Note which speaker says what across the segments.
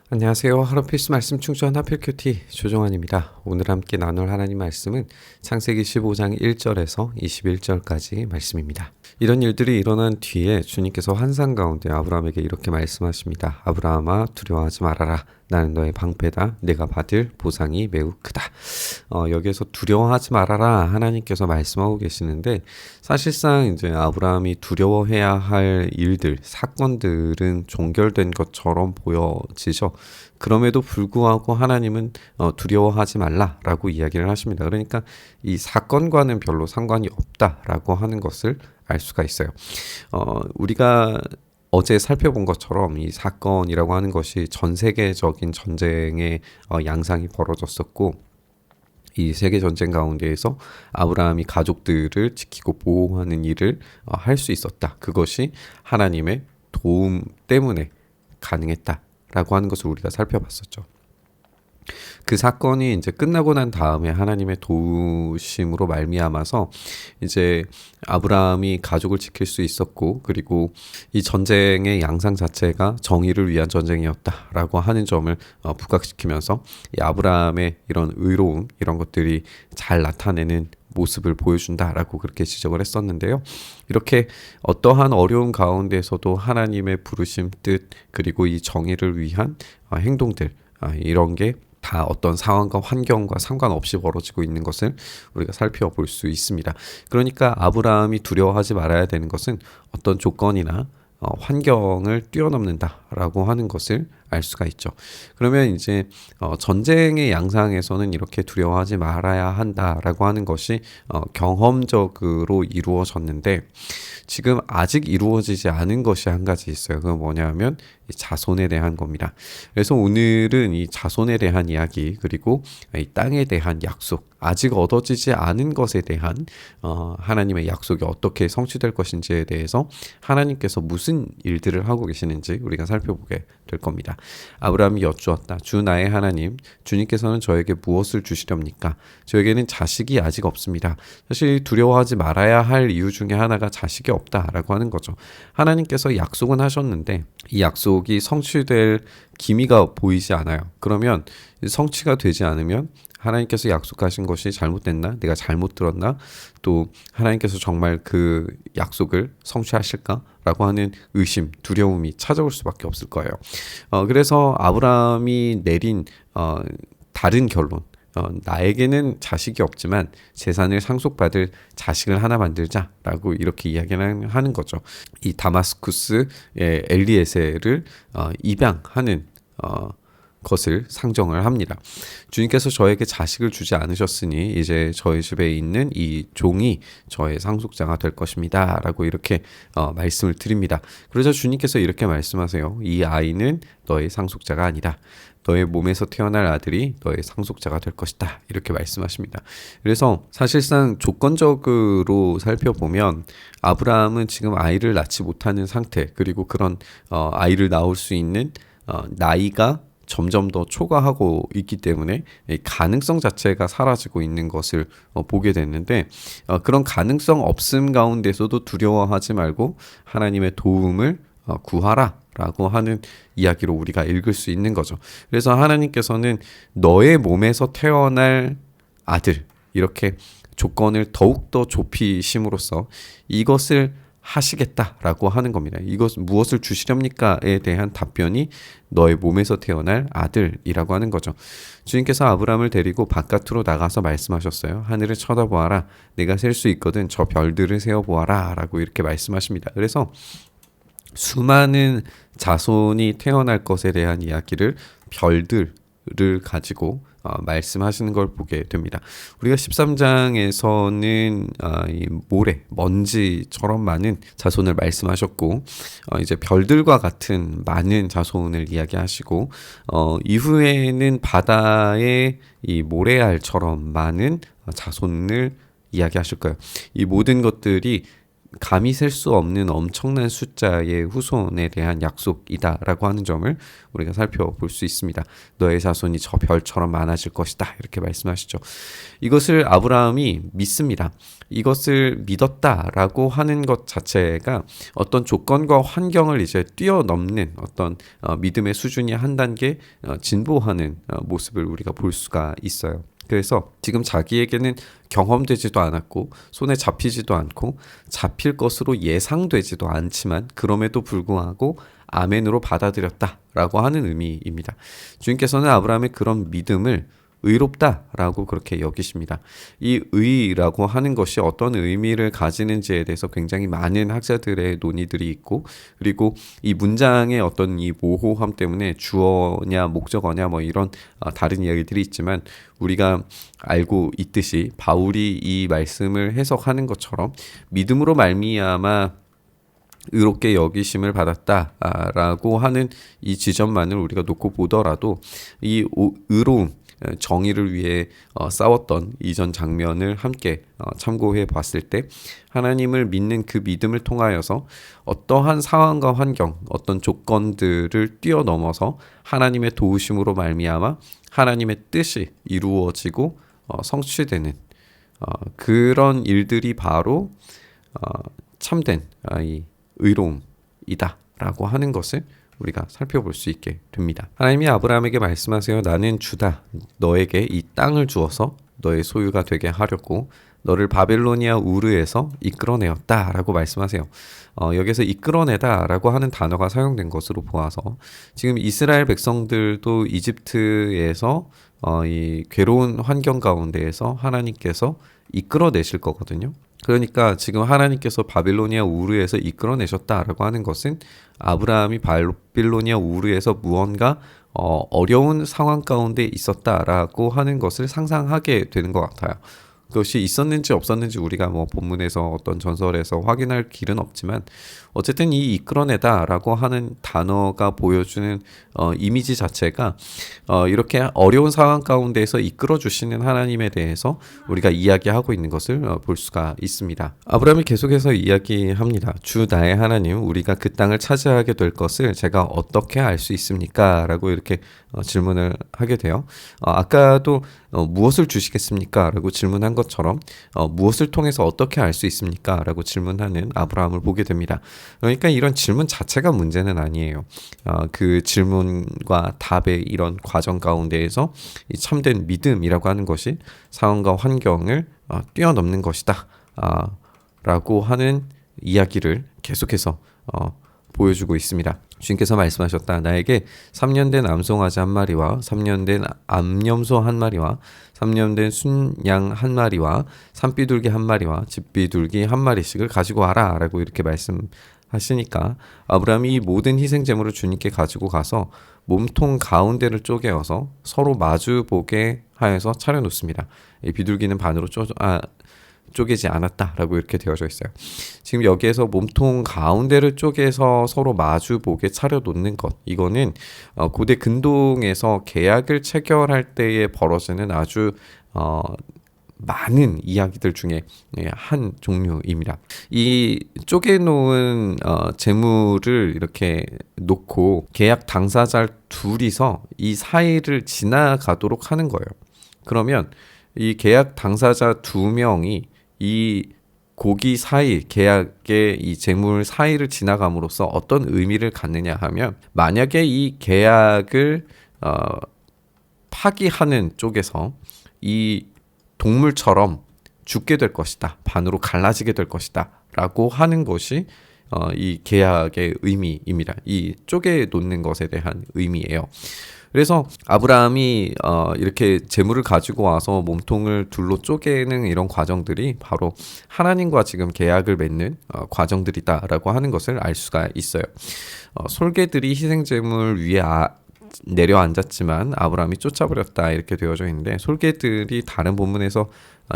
Speaker 1: 안녕하세요. 하루 필수 말씀 충전 하필 큐티 조종환입니다. 오늘 함께 나눌 하나님 말씀은 창세기 15장 1절에서 21절까지 말씀입니다. 이런 일들이 일어난 뒤에 주님께서 환상 가운데 아브라함에게 이렇게 말씀하십니다. 아브라함아 두려워하지 말아라. 나는 너의 방패다. 내가 받을 보상이 매우 크다. 여기에서 두려워하지 말아라 하나님께서 말씀하고 계시는데 사실상 이제 아브라함이 두려워해야 할 일들, 사건들은 종결된 것처럼 보여지죠. 그럼에도 불구하고 하나님은 두려워하지 말라라고 이야기를 하십니다. 그러니까 이 사건과는 별로 상관이 없다라고 하는 것을 알 수가 있어요. 우리가 어제 살펴본 것처럼 이 사건이라고 하는 것이 전 세계적인 전쟁의 양상이 벌어졌었고 이 세계 전쟁 가운데에서 아브라함이 가족들을 지키고 보호하는 일을 할 수 있었다. 그것이 하나님의 도움 때문에 가능했다라고 하는 것을 우리가 살펴봤었죠. 그 사건이 이제 끝나고 난 다음에 하나님의 도우심으로 말미암아서 이제 아브라함이 가족을 지킬 수 있었고 그리고 이 전쟁의 양상 자체가 정의를 위한 전쟁이었다라고 하는 점을 부각시키면서 이 아브라함의 이런 의로움 이런 것들이 잘 나타내는 모습을 보여준다라고 그렇게 지적을 했었는데요. 이렇게 어떠한 어려운 가운데서도 하나님의 부르심 뜻 그리고 이 정의를 위한 행동들 이런 게 다 어떤 상황과 환경과 상관없이 벌어지고 있는 것을 우리가 살펴볼 수 있습니다. 그러니까 아브라함이 두려워하지 말아야 되는 것은 어떤 조건이나 환경을 뛰어넘는다라고 하는 것을 알 수가 있죠. 그러면 이제 전쟁의 양상에서는 이렇게 두려워하지 말아야 한다라고 하는 것이 경험적으로 이루어졌는데 지금 아직 이루어지지 않은 것이 한 가지 있어요. 그건 뭐냐면 자손에 대한 겁니다. 그래서 오늘은 이 자손에 대한 이야기 그리고 이 땅에 대한 약속 아직 얻어지지 않은 것에 대한 하나님의 약속이 어떻게 성취될 것인지에 대해서 하나님께서 무슨 일들을 하고 계시는지 우리가 살펴보게 될 겁니다. 아브라함이 여쭈었다. 주 나의 하나님, 주님께서는 저에게 무엇을 주시렵니까? 저에게는 자식이 아직 없습니다. 사실 두려워하지 말아야 할 이유 중에 하나가 자식이 없다라고 하는 거죠. 하나님께서 약속은 하셨는데 이 약속이 성취될 기미가 보이지 않아요. 그러면 성취가 되지 않으면 하나님께서 약속하신 것이 잘못됐나? 내가 잘못 들었나? 또 하나님께서 정말 그 약속을 성취하실까? 라고 하는 의심, 두려움이 찾아올 수밖에 없을 거예요. 그래서 아브라함이 내린 다른 결론, 나에게는 자식이 없지만 재산을 상속받을 자식을 하나 만들자라고 이렇게 이야기를 하는 거죠. 이 다마스쿠스의 엘리에셀을 입양하는 것을 상정을 합니다. 주님께서 저에게 자식을 주지 않으셨으니 이제 저희 집에 있는 이 종이 저의 상속자가 될 것입니다. 라고 이렇게 말씀을 드립니다. 그러자 주님께서 이렇게 말씀하세요. 이 아이는 너의 상속자가 아니다. 너의 몸에서 태어날 아들이 너의 상속자가 될 것이다. 이렇게 말씀하십니다. 그래서 사실상 조건적으로 살펴보면 아브라함은 지금 아이를 낳지 못하는 상태 그리고 그런 아이를 낳을 수 있는 나이가 점점 더 초과하고 있기 때문에 가능성 자체가 사라지고 있는 것을 보게 됐는데 그런 가능성 없음 가운데서도 두려워하지 말고 하나님의 도움을 구하라 라고 하는 이야기로 우리가 읽을 수 있는 거죠. 그래서 하나님께서는 너의 몸에서 태어날 아들 이렇게 조건을 더욱더 좁히심으로써 이것을 하시겠다라고 하는 겁니다. 이것 무엇을 주시렵니까에 대한 답변이 너의 몸에서 태어날 아들이라고 하는 거죠. 주님께서 아브라함을 데리고 바깥으로 나가서 말씀하셨어요. 하늘을 쳐다보아라. 내가 셀 수 있거든. 저 별들을 세어보아라. 라고 이렇게 말씀하십니다. 그래서 수많은 자손이 태어날 것에 대한 이야기를 별들을 가지고 말씀하시는 걸 보게 됩니다. 우리가 13장에서는 이 모래, 먼지처럼 많은 자손을 말씀하셨고 이제 별들과 같은 많은 자손을 이야기하시고 이후에는 바다의 이 모래알처럼 많은 자손을 이야기하실 거예요. 이 모든 것들이 감히 셀 수 없는 엄청난 숫자의 후손에 대한 약속이다라고 하는 점을 우리가 살펴볼 수 있습니다. 너의 자손이 저 별처럼 많아질 것이다 이렇게 말씀하시죠. 이것을 아브라함이 믿습니다. 이것을 믿었다라고 하는 것 자체가 어떤 조건과 환경을 이제 뛰어넘는 어떤 믿음의 수준이 한 단계 진보하는 모습을 우리가 볼 수가 있어요. 그래서 지금 자기에게는 경험되지도 않았고 손에 잡히지도 않고 잡힐 것으로 예상되지도 않지만 그럼에도 불구하고 아멘으로 받아들였다라고 하는 의미입니다. 주님께서는 아브라함의 그런 믿음을 의롭다라고 그렇게 여기십니다. 이 의라고 하는 것이 어떤 의미를 가지는지에 대해서 굉장히 많은 학자들의 논의들이 있고, 그리고 이 문장의 어떤 이 모호함 때문에 주어냐 목적어냐 뭐 이런 다른 이야기들이 있지만, 우리가 알고 있듯이 바울이 이 말씀을 해석하는 것처럼 믿음으로 말미암아 의롭게 여기심을 받았다라고 하는 이 지점만을 우리가 놓고 보더라도 이 의로움, 정의를 위해 싸웠던 이전 장면을 함께 참고해 봤을 때 하나님을 믿는 그 믿음을 통하여서 어떠한 상황과 환경, 어떤 조건들을 뛰어넘어서 하나님의 도우심으로 말미암아 하나님의 뜻이 이루어지고 성취되는 그런 일들이 바로 참된 이 의로움이다 라고 하는 것을 우리가 살펴볼 수 있게 됩니다. 하나님이 아브라함에게 말씀하세요. 나는 주다. 너에게 이 땅을 주어서 너의 소유가 되게 하려고 너를 바벨로니아 우르에서 이끌어내었다 라고 말씀하세요. 여기서 이끌어내다 라고 하는 단어가 사용된 것으로 보아서 지금 이스라엘 백성들도 이집트에서 이 괴로운 환경 가운데에서 하나님께서 이끌어내실 거거든요. 그러니까 지금 하나님께서 바빌로니아 우르에서 이끌어내셨다라고 하는 것은 아브라함이 바빌로니아 우르에서 무언가 어려운 상황 가운데 있었다라고 하는 것을 상상하게 되는 것 같아요. 그것이 있었는지 없었는지 우리가 뭐 본문에서 어떤 전설에서 확인할 길은 없지만 어쨌든 이 이끌어내다라고 하는 단어가 보여주는 이미지 자체가 이렇게 어려운 상황 가운데에서 이끌어 주시는 하나님에 대해서 우리가 이야기하고 있는 것을 볼 수가 있습니다. 아브라함이 계속해서 이야기합니다. 주 나의 하나님, 우리가 그 땅을 차지하게 될 것을 제가 어떻게 알 수 있습니까? 라고 이렇게 질문을 하게 돼요. 아까도 무엇을 주시겠습니까? 라고 질문한 것처럼 무엇을 통해서 어떻게 알 수 있습니까? 라고 질문하는 아브라함을 보게 됩니다. 그러니까 이런 질문 자체가 문제는 아니에요. 그 질문과 답의 이런 과정 가운데에서 이 참된 믿음이라고 하는 것이 상황과 환경을 뛰어넘는 것이다 라고 하는 이야기를 계속해서 보여주고 있습니다. 주님께서 말씀하셨다. 나에게 3년 된 암송아지 한 마리와 3년 된 암염소 한 마리와 3년 된 순양 한 마리와 산비둘기 한 마리와 집비둘기 한 마리씩을 가지고 와라 라고 이렇게 말씀하시니까 아브라함이 이 모든 희생 제물을 주님께 가지고 가서 몸통 가운데를 쪼개어서 서로 마주보게 하여서 차려놓습니다. 이 비둘기는 반으로 쪼개지 않았다라고 이렇게 되어져 있어요. 지금 여기에서 몸통 가운데를 쪼개서 서로 마주보게 차려놓는 것, 이거는 고대 근동에서 계약을 체결할 때에 벌어지는 아주 많은 이야기들 중에 한 종류입니다. 이 쪼개놓은 재물을 이렇게 놓고 계약 당사자 둘이서 이 사이를 지나가도록 하는 거예요. 그러면 이 계약 당사자 두 명이 이 고기 사이, 계약의 이 재물 사이를 지나감으로써 어떤 의미를 갖느냐 하면, 만약에 이 계약을 파기하는 쪽에서 이 동물처럼 죽게 될 것이다, 반으로 갈라지게 될 것이다 라고 하는 것이 이 계약의 의미입니다. 이 쪼개 놓는 것에 대한 의미예요. 그래서 아브라함이 이렇게 재물을 가지고 와서 몸통을 둘로 쪼개는 이런 과정들이 바로 하나님과 지금 계약을 맺는 과정들이다라고 하는 것을 알 수가 있어요. 솔개들이 희생 제물 위에 내려앉았지만 아브라함이 쫓아버렸다 이렇게 되어져 있는데, 솔개들이 다른 본문에서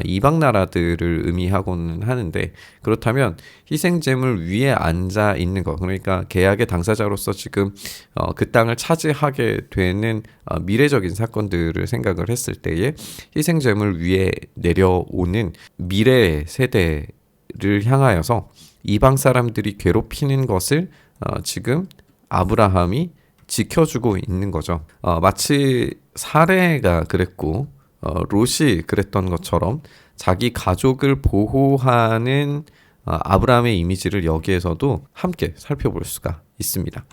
Speaker 1: 이방 나라들을 의미하고는 하는데, 그렇다면 희생제물 위에 앉아 있는 것, 그러니까 계약의 당사자로서 지금 그 땅을 차지하게 되는 미래적인 사건들을 생각을 했을 때에 희생제물 위에 내려오는 미래 세대를 향하여서 이방 사람들이 괴롭히는 것을 지금 아브라함이 지켜주고 있는 거죠. 마치 사레가 그랬고 롯이 그랬던 것처럼 자기 가족을 보호하는 아브라함의 이미지를 여기에서도 함께 살펴볼 수가 있습니다.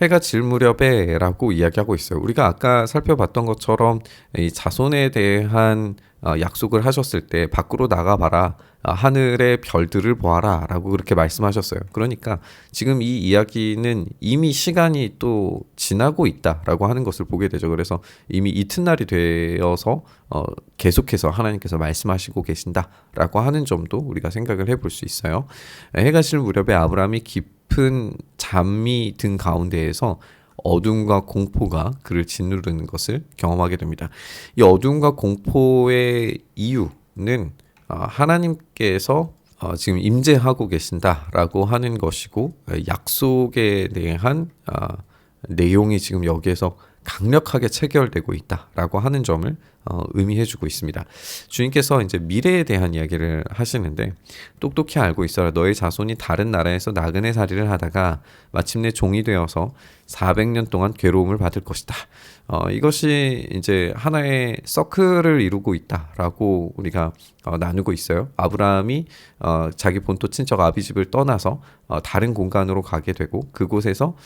Speaker 1: 해가 질 무렵에 라고 이야기하고 있어요. 우리가 아까 살펴봤던 것처럼 이 자손에 대한 약속을 하셨을 때 밖으로 나가봐라, 하늘의 별들을 보아라 라고 그렇게 말씀하셨어요. 그러니까 지금 이 이야기는 이미 시간이 또 지나고 있다라고 하는 것을 보게 되죠. 그래서 이미 이튿날이 되어서 계속해서 하나님께서 말씀하시고 계신다라고 하는 점도 우리가 생각을 해볼 수 있어요. 해가 질 무렵에 아브라함이 깊은 잠이 든 가운데에서 어둠과 공포가 그를 짓누르는 것을 경험하게 됩니다. 이 어둠과 공포의 이유는 하나님께서 지금 임재하고 계신다라고 하는 것이고, 약속에 대한 내용이 지금 여기에서 강력하게 체결되고 있다라고 하는 점을 의미해주고 있습니다. 주님께서 이제 미래에 대한 이야기를 하시는데, 똑똑히 알고 있어라. 너의 자손이 다른 나라에서 나그네 살이를 하다가 마침내 종이 되어서 400년 동안 괴로움을 받을 것이다. 이것이 이제 하나의 서클을 이루고 있다라고 우리가 나누고 있어요. 아브라함이 자기 본토 친척 아비집을 떠나서 다른 공간으로 가게 되고, 그곳에서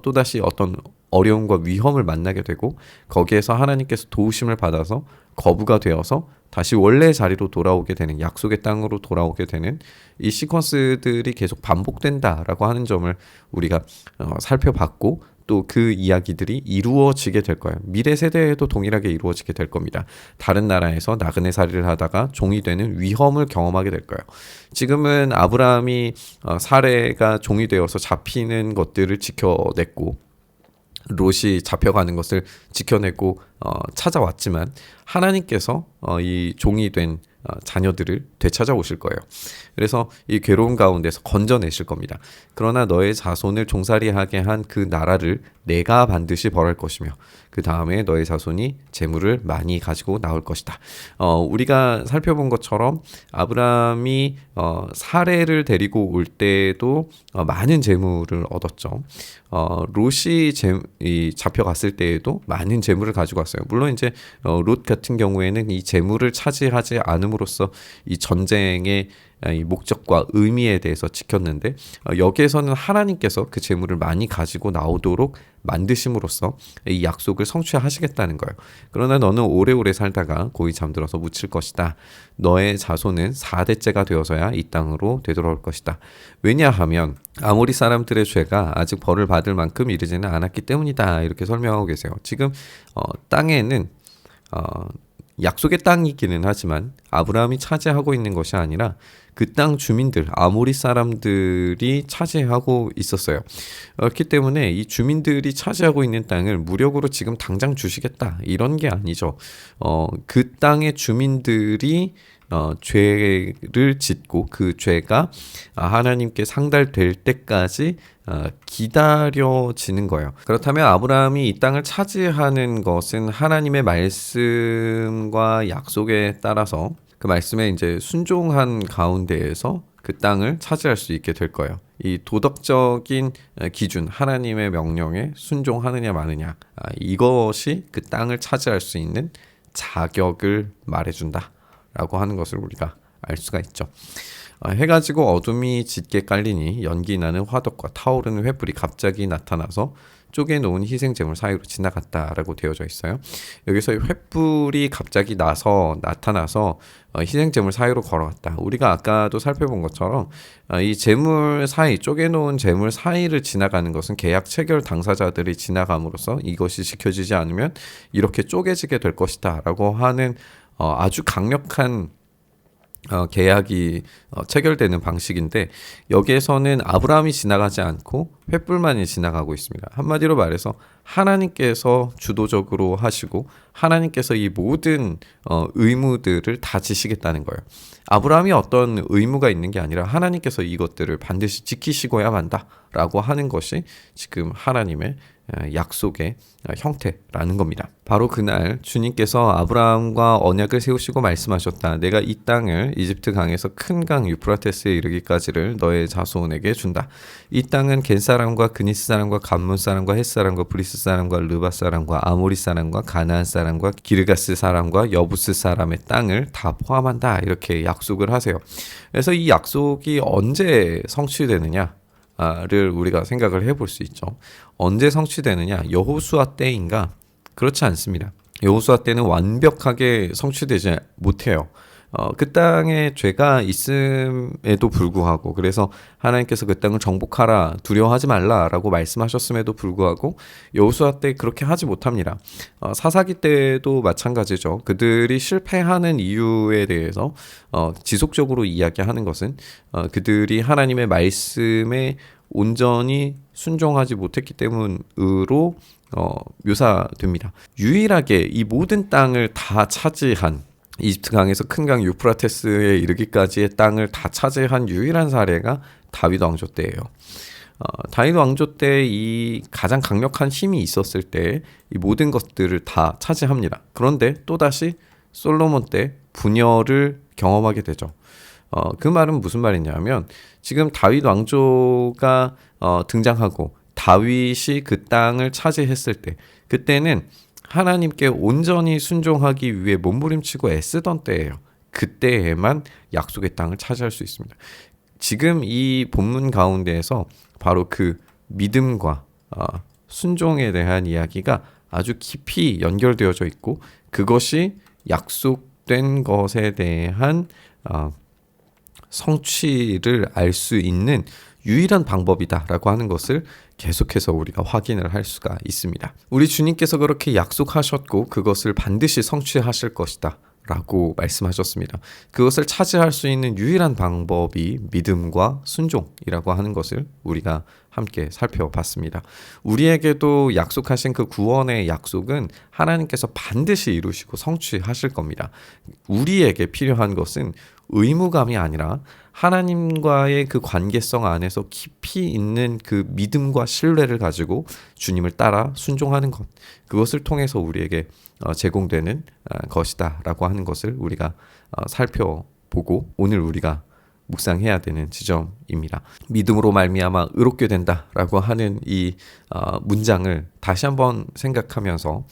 Speaker 1: 또다시 어떤 어려움과 위험을 만나게 되고, 거기에서 하나님께서 도우심을 받아서 거부가 되어서 다시 원래 자리로 돌아오게 되는, 약속의 땅으로 돌아오게 되는 이 시퀀스들이 계속 반복된다라고 하는 점을 우리가 살펴봤고, 또 그 이야기들이 이루어지게 될 거예요. 미래 세대에도 동일하게 이루어지게 될 겁니다. 다른 나라에서 나그네 살이를 하다가 종이 되는 위험을 경험하게 될 거예요. 지금은 아브라함이 사레가 종이 되어서 잡히는 것들을 지켜냈고, 롯이 잡혀가는 것을 지켜내고 찾아왔지만, 하나님께서 이 종이 된 자녀들을 되찾아오실 거예요. 그래서 이 괴로운 가운데서 건져내실 겁니다. 그러나 너의 자손을 종살이하게 한 그 나라를 내가 반드시 벌할 것이며, 그 다음에 너의 자손이 재물을 많이 가지고 나올 것이다. 우리가 살펴본 것처럼 아브라함이 사레를 데리고 올 때도 많은 재물을 얻었죠. 롯이 잡혀갔을 때에도 많은 재물을 가지고 왔어요. 물론 이제 롯 같은 경우에는 이 재물을 차지하지 않음으로써 이 전쟁의 이 목적과 의미에 대해서 지켰는데, 여기에서는 하나님께서 그 재물을 많이 가지고 나오도록 만드심으로써 이 약속을 성취하시겠다는 거예요. 그러나 너는 오래오래 살다가 고이 잠들어서 묻힐 것이다. 너의 자손은 4대째가 되어서야 이 땅으로 되돌아올 것이다. 왜냐하면 아모리 사람들의 죄가 아직 벌을 받을 만큼 이르지는 않았기 때문이다. 이렇게 설명하고 계세요. 지금 땅에는 약속의 땅이기는 하지만 아브라함이 차지하고 있는 것이 아니라 그 땅 주민들, 아모리 사람들이 차지하고 있었어요. 그렇기 때문에 이 주민들이 차지하고 있는 땅을 무력으로 지금 당장 주시겠다, 이런 게 아니죠. 그 땅의 주민들이 죄를 짓고 그 죄가 하나님께 상달될 때까지 기다려지는 거예요. 그렇다면 아브라함이 이 땅을 차지하는 것은 하나님의 말씀과 약속에 따라서 그 말씀에 이제 순종한 가운데에서 그 땅을 차지할 수 있게 될 거예요. 이 도덕적인 기준, 하나님의 명령에 순종하느냐 마느냐, 이것이 그 땅을 차지할 수 있는 자격을 말해준다 라고 하는 것을 우리가 알 수가 있죠. 해가 지고 어둠이 짙게 깔리니 연기 나는 화덕과 타오르는 횃불이 갑자기 나타나서 쪼개놓은 희생제물 사이로 지나갔다라고 되어져 있어요. 여기서 횃불이 갑자기 나타나서 희생제물 사이로 걸어갔다. 우리가 아까도 살펴본 것처럼 이 제물 사이, 쪼개놓은 제물 사이를 지나가는 것은 계약 체결 당사자들이 지나감으로써 이것이 지켜지지 않으면 이렇게 쪼개지게 될 것이다 라고 하는 아주 강력한 계약이 체결되는 방식인데, 여기에서는 아브라함이 지나가지 않고 횃불만이 지나가고 있습니다. 한마디로 말해서 하나님께서 주도적으로 하시고 하나님께서 이 모든 의무들을 다 지시겠다는 거예요. 아브라함이 어떤 의무가 있는 게 아니라 하나님께서 이것들을 반드시 지키시고야 만다라고 하는 것이 지금 하나님의 약속의 형태라는 겁니다. 바로 그날 주님께서 아브라함과 언약을 세우시고 말씀하셨다. 내가 이 땅을 이집트 강에서 큰 강 유프라테스에 이르기까지를 너의 자손에게 준다. 이 땅은 겐 사람과 그니스 사람과 감문 사람과 헷 사람과 브리스 사람과 르바 사람과 아모리 사람과 가나안 사람과 기르가스 사람과 여부스 사람의 땅을 다 포함한다. 이렇게 약속을 하세요. 그래서 이 약속이 언제 성취되느냐? 를 우리가 생각을 해볼 수 있죠. 언제 성취되느냐? 여호수아 때인가? 그렇지 않습니다. 여호수아 때는 완벽하게 성취되지 못해요. 그 땅에 죄가 있음에도 불구하고, 그래서 하나님께서 그 땅을 정복하라, 두려워하지 말라라고 말씀하셨음에도 불구하고 여호수아 때 그렇게 하지 못합니다. 사사기 때도 마찬가지죠. 그들이 실패하는 이유에 대해서 지속적으로 이야기하는 것은 그들이 하나님의 말씀에 온전히 순종하지 못했기 때문으로 묘사됩니다. 유일하게 이 모든 땅을 다 차지한, 이집트 강에서 큰 강 유프라테스에 이르기까지의 땅을 다 차지한 유일한 사례가 다윗 왕조 때예요. 다윗 왕조 때 이 가장 강력한 힘이 있었을 때 이 모든 것들을 다 차지합니다. 그런데 또다시 솔로몬 때 분열을 경험하게 되죠. 그 말은 무슨 말이냐면, 지금 다윗 왕조가 등장하고 다윗이 그 땅을 차지했을 때, 그때는 하나님께 온전히 순종하기 위해 몸부림치고 애쓰던 때예요. 그때에만 약속의 땅을 차지할 수 있습니다. 지금 이 본문 가운데에서 바로 그 믿음과 순종에 대한 이야기가 아주 깊이 연결되어져 있고, 그것이 약속된 것에 대한 성취를 알 수 있는 유일한 방법이다라고 하는 것을 계속해서 우리가 확인을 할 수가 있습니다. 우리 주님께서 그렇게 약속하셨고 그것을 반드시 성취하실 것이다 라고 말씀하셨습니다. 그것을 차지할 수 있는 유일한 방법이 믿음과 순종이라고 하는 것을 우리가 함께 살펴봤습니다. 우리에게도 약속하신 그 구원의 약속은 하나님께서 반드시 이루시고 성취하실 겁니다. 우리에게 필요한 것은 의무감이 아니라 하나님과의 그 관계성 안에서 깊이 있는 그 믿음과 신뢰를 가지고 주님을 따라 순종하는 것, 그것을 통해서 우리에게 제공되는 것이다 라고 하는 것을 우리가 살펴보고 오늘 우리가 묵상해야 되는 지점입니다. 믿음으로 말미암아 의롭게 된다라고 하는 이 문장을 다시 한번 생각하면서,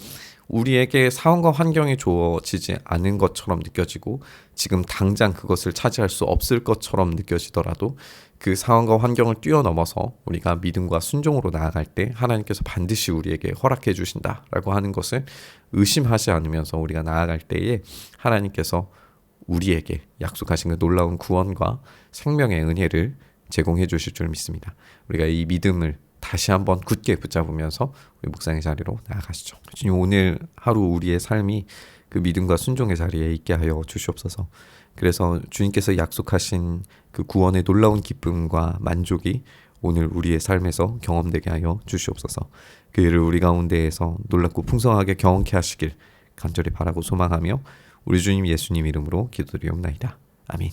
Speaker 1: 우리에게 상황과 환경이 주어지지 않은 것처럼 느껴지고 지금 당장 그것을 차지할 수 없을 것처럼 느껴지더라도 그 상황과 환경을 뛰어넘어서 우리가 믿음과 순종으로 나아갈 때 하나님께서 반드시 우리에게 허락해 주신다라고 하는 것을 의심하지 않으면서 우리가 나아갈 때에 하나님께서 우리에게 약속하신 그 놀라운 구원과 생명의 은혜를 제공해 주실 줄 믿습니다. 우리가 이 믿음을 다시 한번 굳게 붙잡으면서 우리 묵상의 자리로 나아가시죠. 주님, 오늘 하루 우리의 삶이 그 믿음과 순종의 자리에 있게 하여 주시옵소서. 그래서 주님께서 약속하신 그 구원의 놀라운 기쁨과 만족이 오늘 우리의 삶에서 경험되게 하여 주시옵소서. 그 일을 우리 가운데에서 놀랍고 풍성하게 경험케 하시길 간절히 바라고 소망하며 우리 주님 예수님 이름으로 기도드리옵나이다. 아멘.